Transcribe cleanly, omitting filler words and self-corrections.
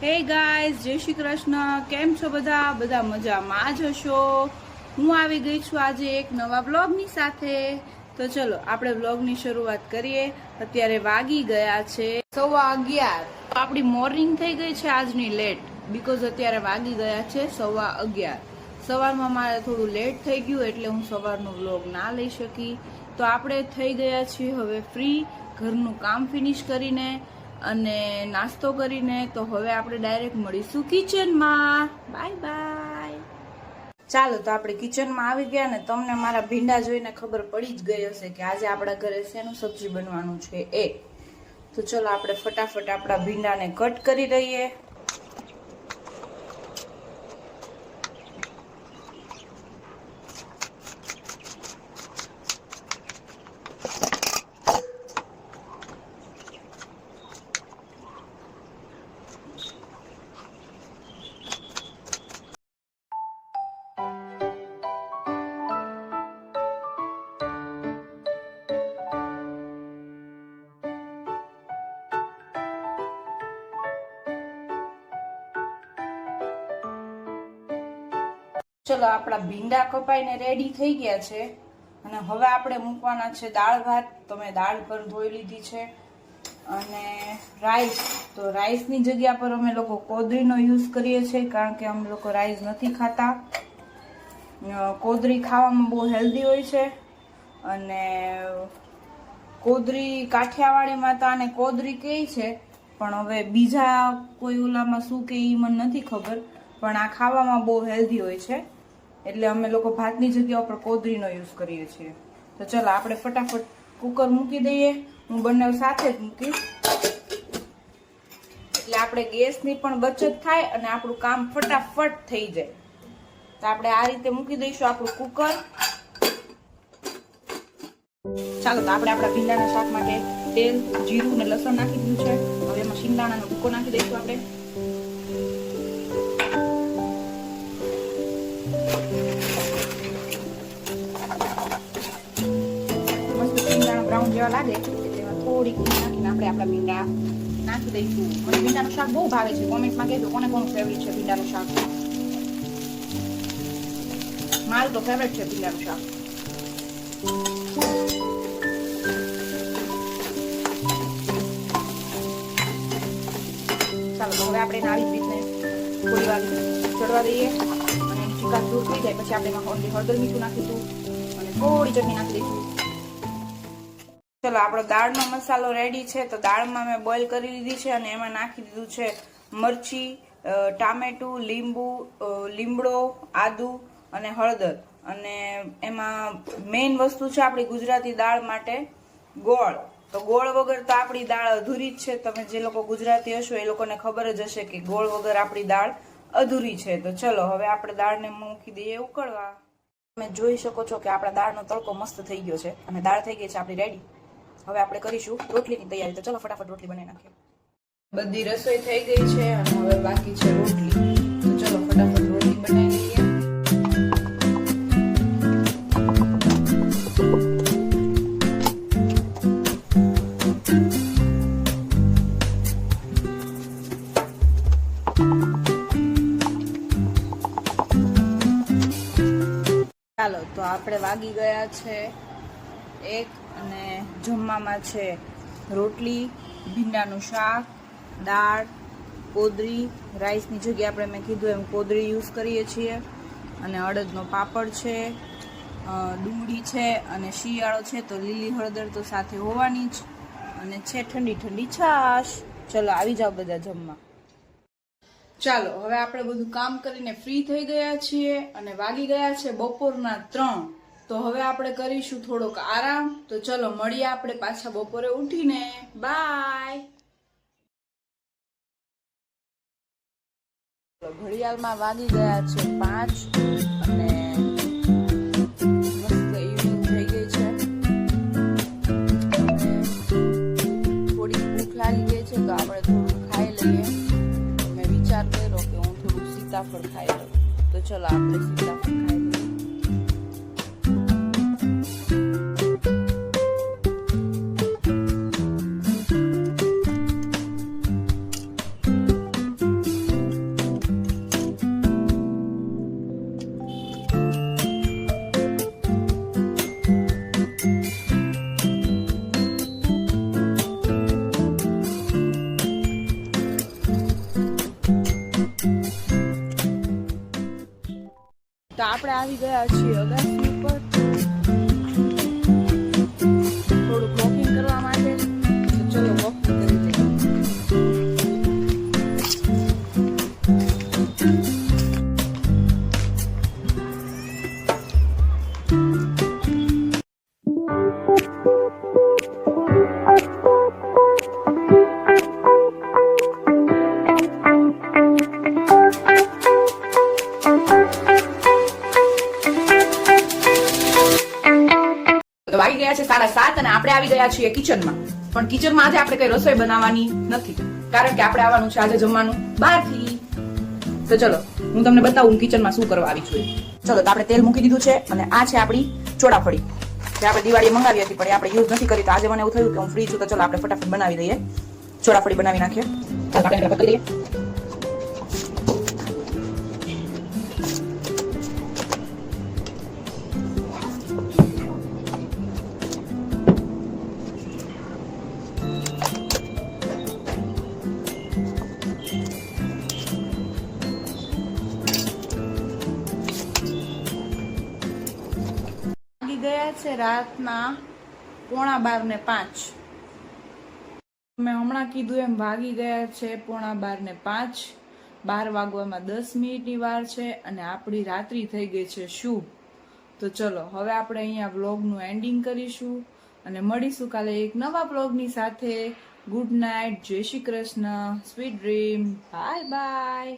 Hey guys, જય શ્રી કૃષ્ણ. કેમ છો બધા મજામાં જ હશો. હું આવી ગઈ છું આજે એક નવા બ્લોગની સાથે. તો ચલો આપણે બ્લોગની શરૂઆત કરીએ. અત્યારે વાગી ગયા છે 11:15. આપણી મોર્નિંગ થઈ ગઈ છે આજની લેટ, બીકોઝ અત્યારે વાગી ગયા છે 11:15. સવારમાં મારે થોડું લેટ થઈ ગયું એટલે હું સવારનો બ્લોગ ના લઈ શકી. તો આપણે થઈ ગયા છીએ હવે ફ્રી, ઘરનું કામ ફિનિશ કરીને અને નાસ્તો કરીને. તો હવે આપણે ડાયરેક્ટ મળીશું કિચનમાં. Bye bye. ચાલો, તો આપણે કિચનમાં આવી ગયા ને તમને મારા ભીંડા જોઈને ખબર પડી જ ગઈ હશે કે આજે આપણા ઘરે શેનું સબ્જી બનવાનું છે એ. તો ચલો આપણે ફટાફટ આપણા ભીંડાને કટ કરી દઈએ. ચલો, આપણા ભીંડા કપાઈને રેડી થઈ ગયા છે અને હવે આપણે મૂકવાના છે દાળ ભાત. તો મેં દાળ પર ધોઈ લીધી છે અને રાઈસ. તો રાઈસની જગ્યા પર અમે લોકો કોદરીનો યુઝ કરીએ છીએ કારણ કે અમે લોકો રાઈસ નથી ખાતા. કોદરી ખાવામાં બહુ હેલ્ધી હોય છે અને કોદરી કાઠિયાવાડીમાં તો આને કોદરી કહે છે, પણ હવે બીજા કોઈ ઓલામાં શું કે એ મને નથી ખબર, પણ આ ખાવામાં બહુ હેલ્ધી હોય છે એટલે અમે લોકો ભાતની જગ્યા ઉપર કોદરીનો યુઝ કરીએ છીએ. તો ચલો આપણે ફટાફટ કુકર મૂકી દઈએ. હું બંને સાથે જ મૂકીશ એટલે આપણે ગેસની પણ બચત થાય અને આપણું કામ ફટાફટ થઈ જાય. તો આપણે આ રીતે મૂકી દઈશું આપણું કુકર. ચાલો, તો આપણે આપણા ભીંડાના શાક માટે તેલ, જીરું ને લસણ નાખી દીધું છે. હવે એમાં શિંગદાણાનો ભૂકો નાખી દઈશું આપણે. બ્રાઉન જેવા લાગે એટલે એમાં થોડીક નાખીને આપણે આપણા ભીંડા નાખી દઈશું. મને ભીંડાનું શાક બહુ ભાવે છે. કોમેન્ટમાં કહેજો કોને કોનું ફેવરિટ છે ભીંડાનું શાક. મારું તો ફેવરિટ છે ભીંડાનું શાક. ચાલો, તો હવે આપણે એને આવી રીતને થોડી વાર ચડવા દઈએ અને એની ચીકાશ દૂર થઈ જાય પછી આપણે એમાં હળદર મીઠું નાખીશું અને થોડી ચટણી નાખી દઈશું. ચલો, આપણો દાળનો મસાલો રેડી છે. તો દાળમાં મેં બોઇલ કરી લીધી છે અને એમાં નાખી દીધું છે મરચી, ટામેટું, લીમડો, આદુ અને હળદર. અને એમાં મેઇન વસ્તુ છે આપણી ગુજરાતી દાળ માટે ગોળ. તો ગોળ વગર તો આપણી દાળ અધૂરી જ છે. તમે જે લોકો ગુજરાતી હશો એ લોકોને ખબર જ હશે કે ગોળ વગર આપણી દાળ અધૂરી છે. તો ચલો હવે આપણે દાળને મૂકી દઈએ ઉકળવા. તમે જોઈ શકો છો કે આપણા દાળનો તડકો મસ્ત થઈ ગયો છે અને દાળ થઈ ગઈ છે આપણી રેડી. હવે આપણે કરીશું રોટલીની તૈયારી. તો ચલો ફટાફટ રોટલી બનાવી નાખીએ. બધી રસોઈ થઈ ગઈ છે અને હવે બાકી છે રોટલી. તો ચલો ફટાફટ રોટલી બનાવી લઈએ. ચાલો, તો આપણે વાગી ગયા છે 1 અને જમવામાં છે રોટલી, ભીંડાનું શાક, દાળ, કોદરી. રાઈસની જગ્યાએ આપણે મેં કીધું એમ કોદરી યુઝ કરીએ છીએ અને અડદનો પાપડ છે, ડુંગળી છે અને શિયાળો છે તો લીલી હળદર તો સાથે હોવાની જ, અને છે ઠંડી ઠંડી છાશ. ચલો આવી જાઓ બધા જમવા. ચાલો, હવે આપણે બધું કામ કરીને ફ્રી થઈ ગયા છીએ અને વાગી ગયા છે બપોરના 3. તો હવે આપણે કરીશું થોડોક આરામ. તો ચલો મળીએ આપણે પાછા બપોરે ઉઠીને. બાય. ઘડિયાળમાં વાગી ગયા છે 5 અને મસ્ત ઇવનિંગ થઈ ગઈ છે. થોડી ભૂખ લાગી ગઈ છે તો આપણે થોડું ખાઈ લઈએ. મેં વિચાર કર્યો કે હું થોડું સીતાફળ ખાઈ લઉં. તો ચલો આપણે સીતાફળ ખાઈ લઈએ. આપણે આવી ગયા છીએ અગાસી ઉપર થોડુંક વોકિંગ કરવા માટે. તો ચલો વોકિંગ કરી લઈએ. તો વાગી ગયા છે 7:30 અને આપણે આવી ગયા છીએ કિચનમાં. પણ કિચનમાં આજે આપણે કઈ રસોઈ બનાવવાની નથી, કારણ કે આપણે આવવાનું છે આજે જમવાનું બહારથી. તો ચલો હું તમને બતાવું કિચનમાં શું કરવા આવી છું. ચલો તો આપણે તેલ મૂકી દીધું છે અને આ છે આપણી ચોળાફળી જે આપણે દિવાળીએ મંગાવી હતી, પણ આપણે યુઝ નથી કરી. તો આજે મને એવું થયું કે હું ફ્રી છું, તો ચલો આપણે ફટાફટ બનાવી દઈએ. ચોળાફળી બનાવી નાખીએ. આપણે કરી દઈએ. ગયા છે રાતના 11:45. મેં હમણાં કીધું એમ વાગી ગયા છે 11:45. 12 વાગવામાં 10 મિનિટની વાર છે અને આપણી રાત્રિ થઈ ગઈ છે શુભ. તો ચલો હવે આપણે અહીંયા વ્લોગનું એન્ડિંગ કરીશું અને મળીશું કાલે એક નવા વ્લોગની સાથે. ગુડ નાઇટ, જય Shri Krishna, sweet dream, bye bye.